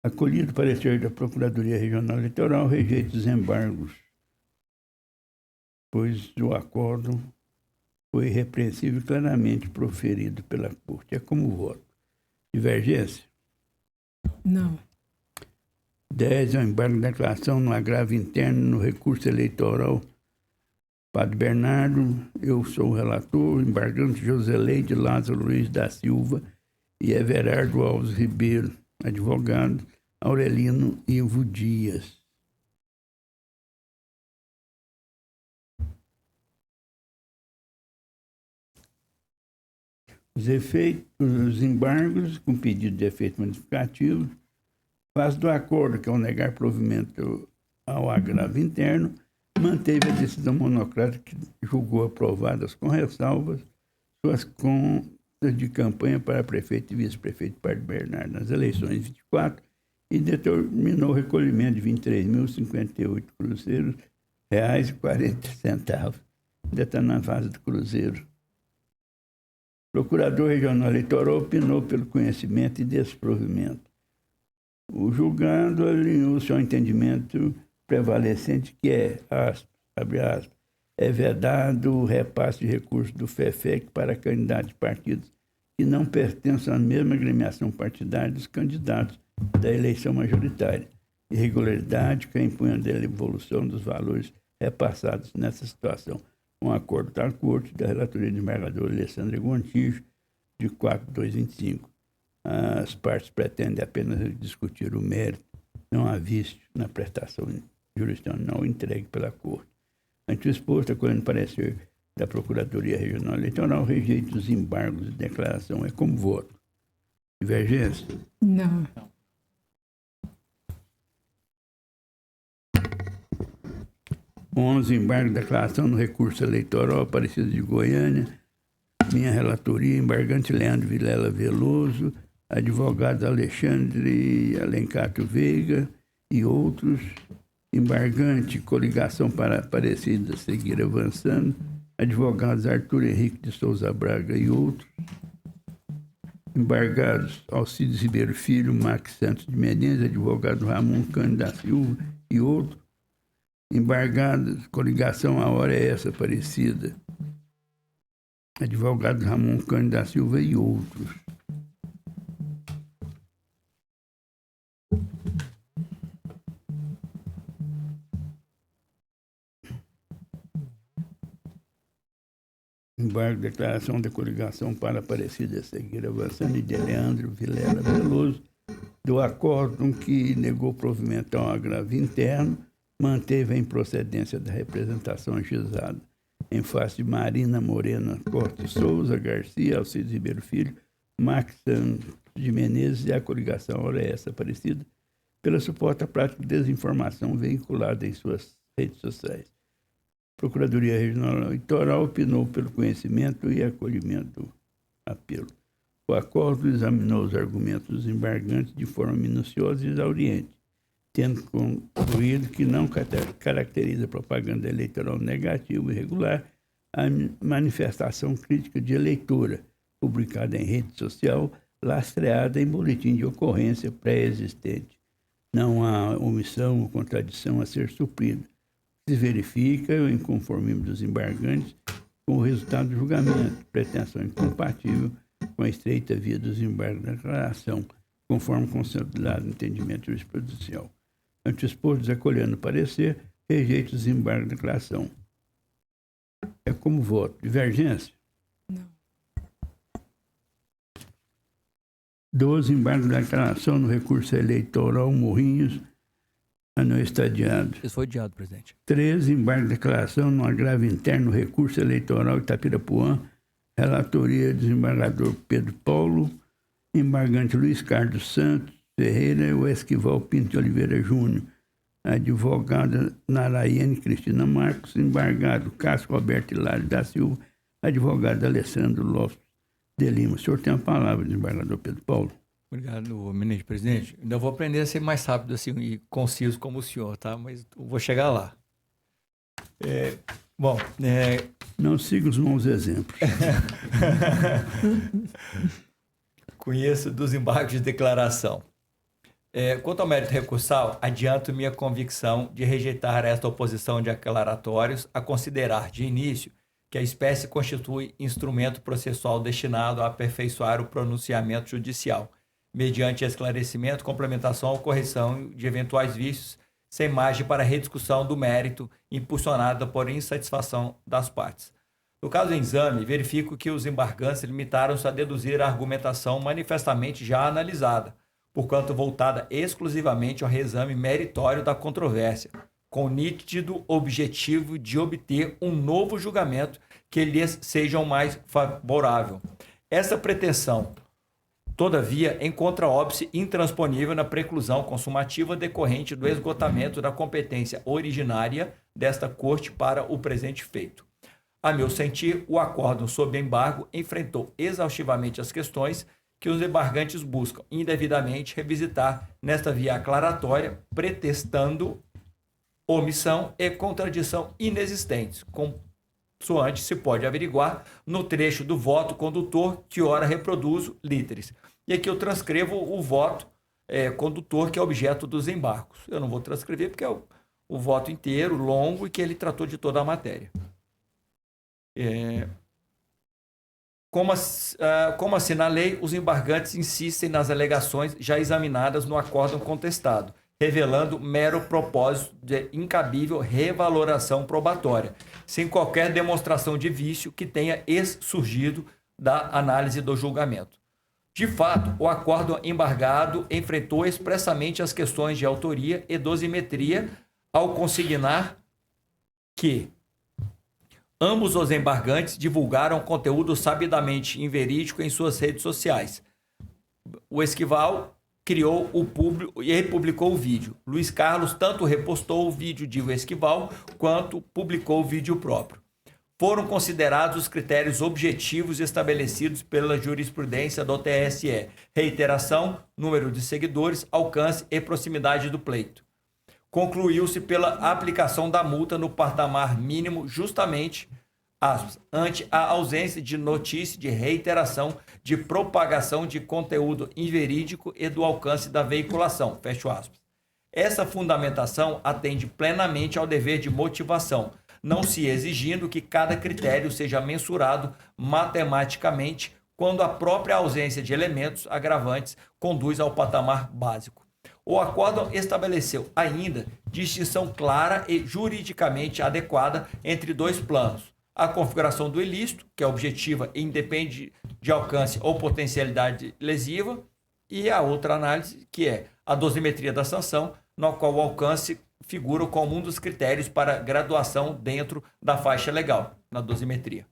Acolhido o parecer da Procuradoria Regional Eleitoral, rejeita os embargos, pois o acordo foi irrepreensível e claramente proferido pela Corte. É como voto. Divergência? Não. 10. É o embargo de declaração no agravo interno no recurso eleitoral. Padre Bernardo, eu sou o relator, embargante Joseleide Lázaro Luiz da Silva e Everardo Alves Ribeiro, advogado, Aurelino Ivo Dias. os embargos com pedido de efeito modificativo, faz do acordo que, ao negar provimento ao agravo interno, manteve a decisão monocrática que julgou aprovadas com ressalvas suas contas de campanha para prefeito e vice-prefeito de Parque Bernardo nas eleições de 24 e determinou o recolhimento de 23.058 cruzeiros reais e 40 centavos. Ainda está na fase do cruzeiro. O Procurador Regional Eleitoral opinou pelo conhecimento e desprovimento. O julgado alinhou-se ao entendimento prevalecente que abre aspas, é vedado o repasse de recursos do FEFEC para candidatos de partidos que não pertencem à mesma agremiação partidária dos candidatos da eleição majoritária. Irregularidade que impõe a devolução dos valores repassados nessa situação. Um acordo da Corte da relatoria do embargador Alessandro Gontijo, de 4/2/25. As partes pretendem apenas discutir o mérito, não há vício na prestação jurisdicional entregue pela Corte. Ante o exposto, acolhendo parecer da Procuradoria Regional Eleitoral, rejeita os embargos de declaração. É como voto. Divergência? Não. Embargo de declaração no recurso eleitoral Aparecida de Goiânia. Minha relatoria, embargante Leandro Vilela Veloso, advogados Alexandre Alencato Veiga e outros. Embargante, coligação para Aparecida seguir avançando, advogados Arthur Henrique de Souza Braga e outros. Embargados Alcides Ribeiro Filho, Max Santos de Menezes, advogado Ramon Cândido da Silva e outros. Embargados, coligação A Hora é Essa Aparecida, advogado Ramon Cândido da Silva e outros. Embargo, declaração da coligação para Aparecida seguir avançando e de Leandro Vilela Veloso, do acórdão que negou provimento ao agravo interno, manteve a improcedência da representação ajuizada em face de Marina Morena Corte Souza Garcia, Alcides Ribeiro Filho, Max Santos de Menezes e a coligação Hora é Essa Aparecida, pela suposta prática de desinformação veiculada em suas redes sociais. A Procuradoria Regional Eleitoral opinou pelo conhecimento e acolhimento do apelo. O acordo examinou os argumentos dos embargantes de forma minuciosa e exauriente, tendo concluído que não caracteriza propaganda eleitoral negativa e irregular a manifestação crítica de eleitora, publicada em rede social, lastreada em boletim de ocorrência pré-existente. Não há omissão ou contradição a ser suprida. Se verifica o inconformismo dos embargantes com o resultado do julgamento, pretensão incompatível com a estreita via dos embargos da declaração, conforme consolidado no entendimento jurisprudencial. Ante o exposto, desacolhendo o parecer, rejeita os embargos da declaração. É como voto. Divergência? Não. 12, embargo da declaração no recurso eleitoral Morrinhos, a não estadiado. Isso foi adiado, presidente. 13, embargo de declaração no agravo interno, recurso eleitoral Itapirapuã, relatoria do desembargador Pedro Paulo, embargante Luiz Carlos Santos Ferreira e o Esquival Pinto de Oliveira Júnior, advogada Naraiane Cristina Marcos, embargado Cássio Roberto Hilário da Silva, advogado Alessandro Lopes de Lima. O senhor tem a palavra, desembargador Pedro Paulo. Obrigado, ministro presidente. Ainda vou aprender a ser mais rápido assim, e conciso como o senhor, tá? Mas eu vou chegar lá. Não siga os bons exemplos. Conheço dos embargos de declaração. Quanto ao mérito recursal, adianto minha convicção de rejeitar esta oposição de declaratórios a considerar, de início, que a espécie constitui instrumento processual destinado a aperfeiçoar o pronunciamento judicial, mediante esclarecimento, complementação ou correção de eventuais vícios, sem margem para rediscussão do mérito impulsionada por insatisfação das partes. No caso do exame, verifico que os embargantes limitaram-se a deduzir a argumentação manifestamente já analisada, porquanto voltada exclusivamente ao reexame meritório da controvérsia, com o nítido objetivo de obter um novo julgamento que lhes seja o mais favorável. Essa pretensão, todavia, encontra óbice intransponível na preclusão consumativa decorrente do esgotamento da competência originária desta Corte para o presente feito. A meu sentir, o acórdão sob embargo enfrentou exaustivamente as questões que os embargantes buscam indevidamente revisitar nesta via aclaratória, pretextando omissão e contradição inexistentes, consoante se pode averiguar no trecho do voto condutor que ora reproduzo literis. E aqui eu transcrevo o voto condutor que é objeto dos embargos. Eu não vou transcrever porque é o voto inteiro, longo, e que ele tratou de toda a matéria. Como assinalei, os embargantes insistem nas alegações já examinadas no acórdão contestado, revelando mero propósito de incabível revaloração probatória, sem qualquer demonstração de vício que tenha surgido da análise do julgamento. De fato, o acórdão embargado enfrentou expressamente as questões de autoria e dosimetria ao consignar que ambos os embargantes divulgaram conteúdo sabidamente inverídico em suas redes sociais. O Esquival criou o público e republicou o vídeo. Luiz Carlos tanto repostou o vídeo de Esquival quanto publicou o vídeo próprio. Foram considerados os critérios objetivos estabelecidos pela jurisprudência do TSE: reiteração, número de seguidores, alcance e proximidade do pleito. Concluiu-se pela aplicação da multa no patamar mínimo justamente, ante a ausência de notícia de reiteração, de propagação de conteúdo inverídico e do alcance da veiculação, fecho aspas. Essa fundamentação atende plenamente ao dever de motivação, não se exigindo que cada critério seja mensurado matematicamente quando a própria ausência de elementos agravantes conduz ao patamar básico. O acórdão estabeleceu ainda distinção clara e juridicamente adequada entre dois planos: a configuração do ilícito, que é objetiva e independe de alcance ou potencialidade lesiva, e a outra análise, que é a dosimetria da sanção, na qual o alcance figura como um dos critérios para graduação dentro da faixa legal, na dosimetria.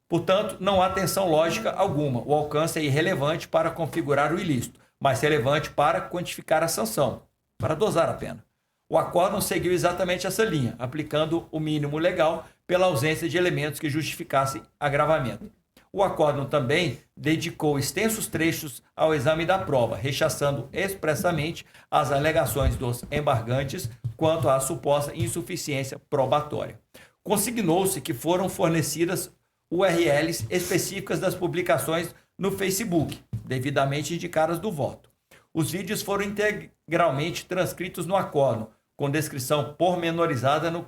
Portanto, não há tensão lógica alguma. O alcance é irrelevante para configurar o ilícito, mas relevante para quantificar a sanção, para dosar a pena. O acórdão seguiu exatamente essa linha, aplicando o mínimo legal pela ausência de elementos que justificassem agravamento. O acórdão também dedicou extensos trechos ao exame da prova, rechaçando expressamente as alegações dos embargantes quanto à suposta insuficiência probatória. Consignou-se que foram fornecidas URLs específicas das publicações no Facebook, devidamente indicadas do voto. Os vídeos foram integralmente transcritos no acórdão, com descrição pormenorizada do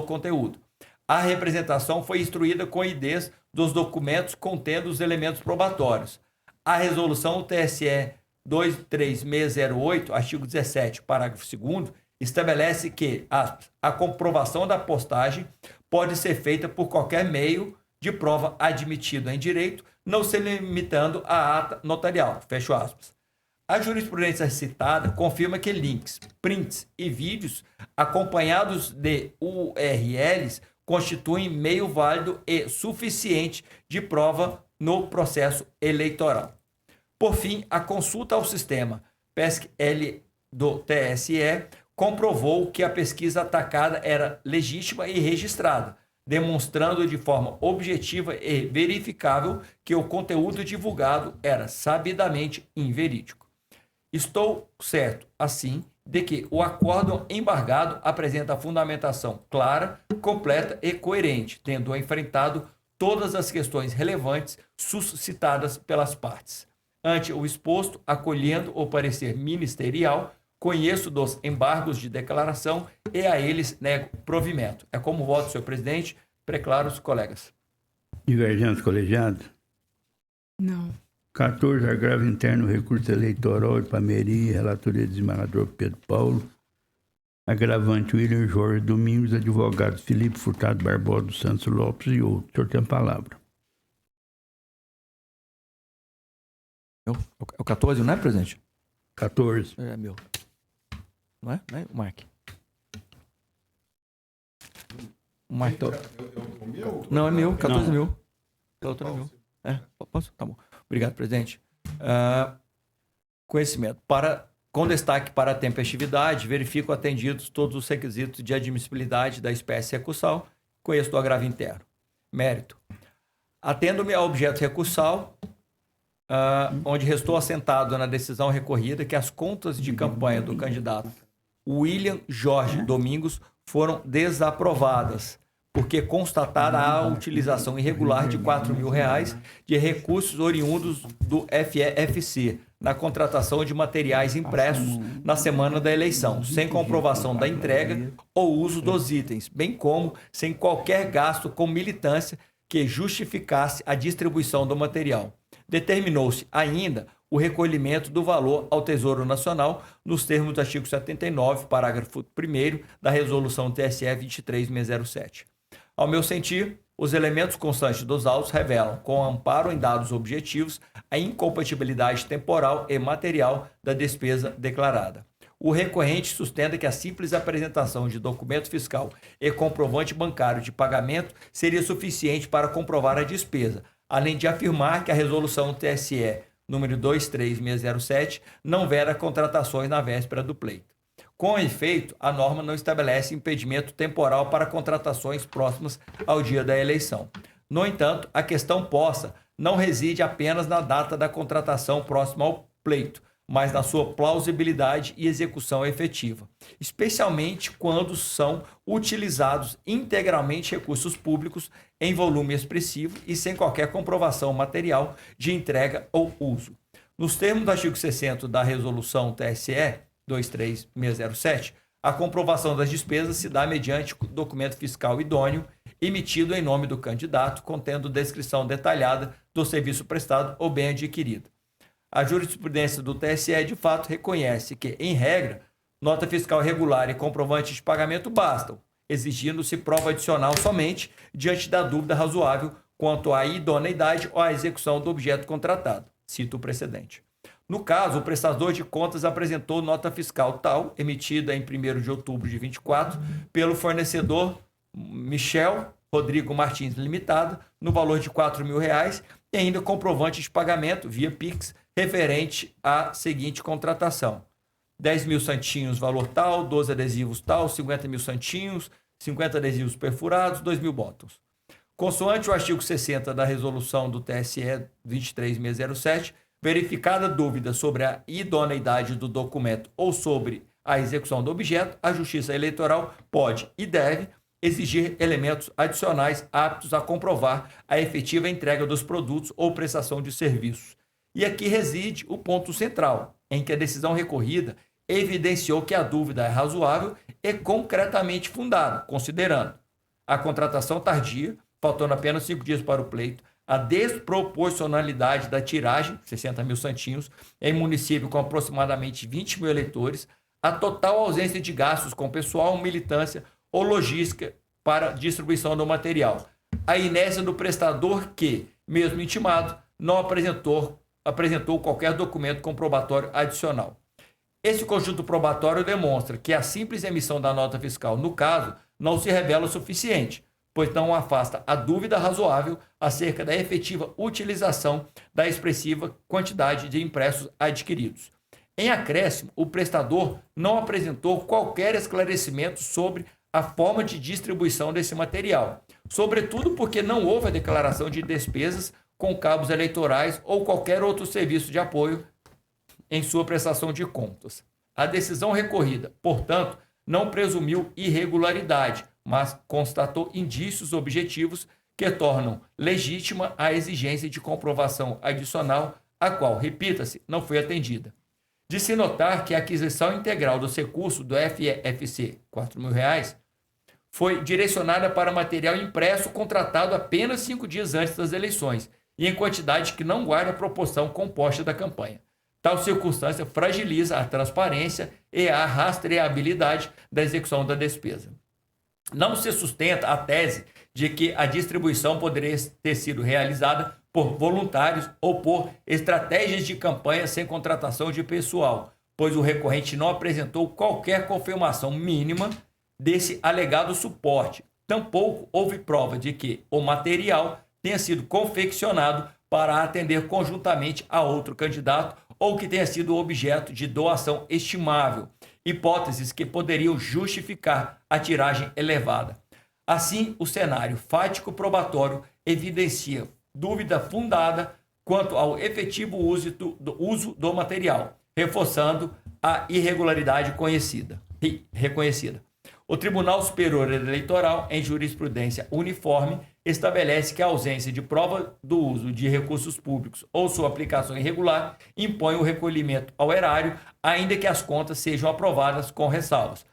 conteúdo. A representação foi instruída com ideias dos documentos contendo os elementos probatórios. A resolução do TSE 23608, artigo 17, parágrafo 2º, estabelece que a comprovação da postagem pode ser feita por qualquer meio de prova admitido em direito, não se limitando à ata notarial, fecho aspas. A jurisprudência citada confirma que links, prints e vídeos acompanhados de URLs constituem meio válido e suficiente de prova no processo eleitoral. Por fim, a consulta ao sistema PESC-L do TSE comprovou que a pesquisa atacada era legítima e registrada, demonstrando de forma objetiva e verificável que o conteúdo divulgado era sabidamente inverídico. Estou certo, assim, de que o acórdão embargado apresenta fundamentação clara, completa e coerente, tendo enfrentado todas as questões relevantes suscitadas pelas partes. Ante o exposto, acolhendo o parecer ministerial, conheço dos embargos de declaração e a eles nego provimento. É como voto, senhor presidente. Preclaro os colegas. Divergentes colegiados? Não. 14, agravo interno, recurso eleitoral e Palmeirinha, relatoria do desembargador Pedro Paulo. Agravante William Jorge Domingos, advogados Felipe Furtado Barbosa dos Santos Lopes e outros. O senhor tem a palavra. É o 14, não é, presidente? 14. É meu. Não é? Não é? O Mark. O Mark tá... Não, é meu. 14 é meu. O outro é meu. Posso? Tá bom. Obrigado, presidente. Conhecimento. Com destaque para a tempestividade, verifico atendidos todos os requisitos de admissibilidade da espécie recursal. Conheço do agravo interno. Mérito. Atendo-me ao objeto recursal, onde restou assentado na decisão recorrida que as contas de campanha do candidato William Jorge Domingos foram desaprovadas, porque constatada a utilização irregular de R$4.000 de recursos oriundos do FEFC na contratação de materiais impressos na semana da eleição, sem comprovação da entrega ou uso dos itens, bem como sem qualquer gasto com militância que justificasse a distribuição do material. Determinou-se ainda o recolhimento do valor ao Tesouro Nacional nos termos do artigo 79, parágrafo 1º da Resolução TSE 23607. Ao meu sentir, os elementos constantes dos autos revelam, com amparo em dados objetivos, a incompatibilidade temporal e material da despesa declarada. O recorrente sustenta que a simples apresentação de documento fiscal e comprovante bancário de pagamento seria suficiente para comprovar a despesa, além de afirmar que a resolução TSE número 23607 não veda contratações na véspera do pleito. Com efeito, a norma não estabelece impedimento temporal para contratações próximas ao dia da eleição. No entanto, a questão posta não reside apenas na data da contratação próxima ao pleito, mas na sua plausibilidade e execução efetiva, especialmente quando são utilizados integralmente recursos públicos em volume expressivo e sem qualquer comprovação material de entrega ou uso. Nos termos do artigo 60 da Resolução TSE 23607, a comprovação das despesas se dá mediante documento fiscal idôneo emitido em nome do candidato, contendo descrição detalhada do serviço prestado ou bem adquirido. A jurisprudência do TSE, de fato, reconhece que, em regra, nota fiscal regular e comprovante de pagamento bastam, exigindo-se prova adicional somente diante da dúvida razoável quanto à idoneidade ou à execução do objeto contratado. Cito o precedente. No caso, o prestador de contas apresentou nota fiscal tal, emitida em 1º de outubro de 24, pelo fornecedor Michel Rodrigo Martins Limitada, no valor de R$4.000, e ainda comprovante de pagamento via Pix, referente à seguinte contratação: 10.000 santinhos, valor tal, 12 adesivos tal, 50.000 santinhos, 50 adesivos perfurados, 2.000 botões. Consoante o artigo 60 da resolução do TSE 23607, verificada dúvida sobre a idoneidade do documento ou sobre a execução do objeto, a Justiça Eleitoral pode e deve exigir elementos adicionais aptos a comprovar a efetiva entrega dos produtos ou prestação de serviços. E aqui reside o ponto central, em que a decisão recorrida evidenciou que a dúvida é razoável e concretamente fundada, considerando a contratação tardia, faltando apenas 5 dias para o pleito, a desproporcionalidade da tiragem, 60.000 santinhos, em município com aproximadamente 20.000 eleitores, a total ausência de gastos com pessoal, militância ou logística para distribuição do material, a inércia do prestador que, mesmo intimado, não apresentou qualquer documento comprobatório adicional. Esse conjunto probatório demonstra que a simples emissão da nota fiscal, no caso, não se revela suficiente, pois não afasta a dúvida razoável acerca da efetiva utilização da expressiva quantidade de impressos adquiridos. Em acréscimo, o prestador não apresentou qualquer esclarecimento sobre a forma de distribuição desse material, sobretudo porque não houve a declaração de despesas com cabos eleitorais ou qualquer outro serviço de apoio em sua prestação de contas. A decisão recorrida, portanto, não presumiu irregularidade, mas constatou indícios objetivos que tornam legítima a exigência de comprovação adicional, a qual, repita-se, não foi atendida. De se notar que a aquisição integral do recurso do FEFC, R$4.000, foi direcionada para material impresso contratado apenas 5 dias antes das eleições e em quantidade que não guarda a proporção composta da campanha. Tal circunstância fragiliza a transparência e a rastreabilidade da execução da despesa. Não se sustenta a tese de que a distribuição poderia ter sido realizada por voluntários ou por estratégias de campanha sem contratação de pessoal, pois o recorrente não apresentou qualquer confirmação mínima desse alegado suporte. Tampouco houve prova de que o material tenha sido confeccionado para atender conjuntamente a outro candidato ou que tenha sido objeto de doação estimável, hipóteses que poderiam justificar a tiragem elevada. Assim, o cenário fático probatório evidencia dúvida fundada quanto ao efetivo uso do material, reforçando a irregularidade reconhecida. O Tribunal Superior Eleitoral, em jurisprudência uniforme, estabelece que a ausência de prova do uso de recursos públicos ou sua aplicação irregular impõe o recolhimento ao erário, ainda que as contas sejam aprovadas com ressalvas.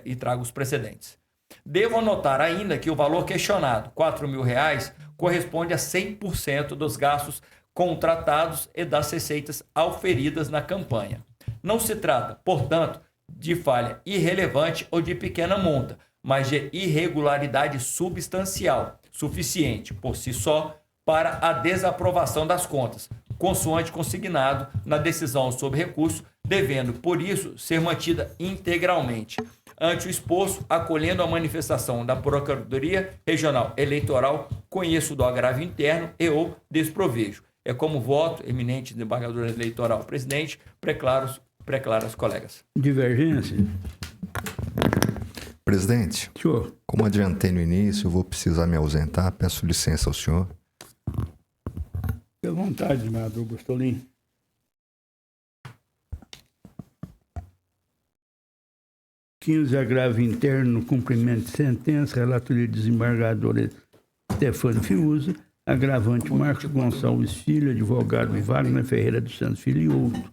E trago os precedentes. Devo anotar ainda que o valor questionado, R$ 4.000, corresponde a 100% dos gastos contratados e das receitas auferidas na campanha. Não se trata, portanto, de falha irrelevante ou de pequena monta, mas de irregularidade substancial, suficiente por si só para a desaprovação das contas, consoante consignado na decisão sobre recurso, devendo, por isso, ser mantida integralmente. Ante o exposto, acolhendo a manifestação da Procuradoria Regional Eleitoral, conheço do agravo interno e ou desprovejo. É como voto, eminente desembargador eleitoral, presidente, preclaros colegas. Divergência? Presidente, Senhor. como adiantei no início, eu vou precisar me ausentar. Peço licença ao senhor. Fique à vontade, desembargador Gostolin. Agravo interno no cumprimento de sentença, relatoria do desembargador Stefano Fiuza, agravante Marcos Gonçalves Filho, advogado Wagner Ferreira dos Santos Filho e outro.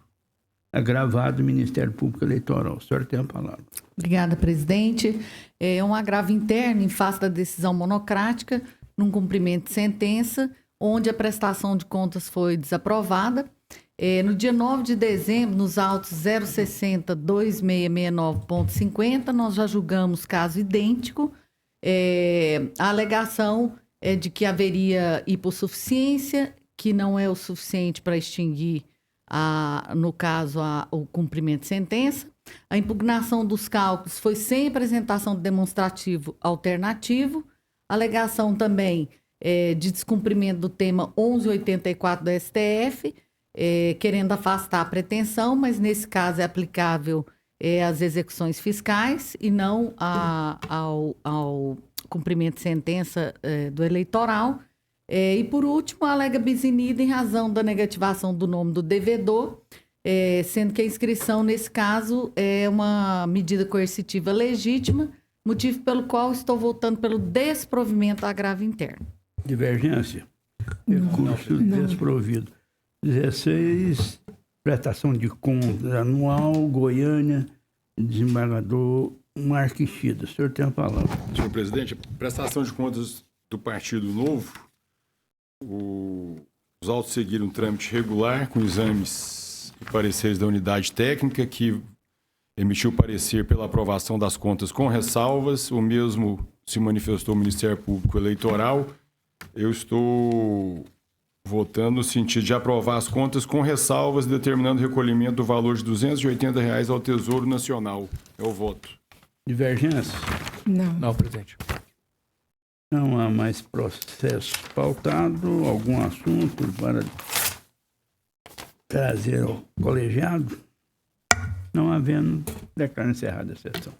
Agravado Ministério Público Eleitoral. O senhor tem a palavra. Obrigada, presidente. É um agravo interno em face da decisão monocrática, num cumprimento de sentença, onde a prestação de contas foi desaprovada. No dia 9 de dezembro, nos autos 060-2669.50, nós já julgamos caso idêntico. A alegação é de que haveria hipossuficiência, que não é o suficiente para extinguir, no caso, o cumprimento de sentença. A impugnação dos cálculos foi sem apresentação de demonstrativo alternativo. A alegação também de descumprimento do tema 1184 do STF, querendo afastar a pretensão, mas nesse caso é aplicável às execuções fiscais e não ao cumprimento de sentença do eleitoral. E, por último, alega bis in idem em razão da negativação do nome do devedor, sendo que a inscrição, nesse caso, é uma medida coercitiva legítima, motivo pelo qual estou votando pelo desprovimento do agravo interno. Divergência? Recurso desprovido. 16, prestação de contas anual, Goiânia, desembargador Marquechida. O senhor tem a palavra. Senhor presidente, prestação de contas do Partido Novo, os autos seguiram um trâmite regular com exames e pareceres da unidade técnica, que emitiu parecer pela aprovação das contas com ressalvas. O mesmo se manifestou o Ministério Público Eleitoral. Eu estou votando no sentido de aprovar as contas com ressalvas, determinando o recolhimento do valor de R$ 280 ao Tesouro Nacional. É o voto. Divergência? Não, presidente. Não há mais processo pautado. Algum assunto para trazer ao colegiado? Não havendo, declaro encerrada a sessão.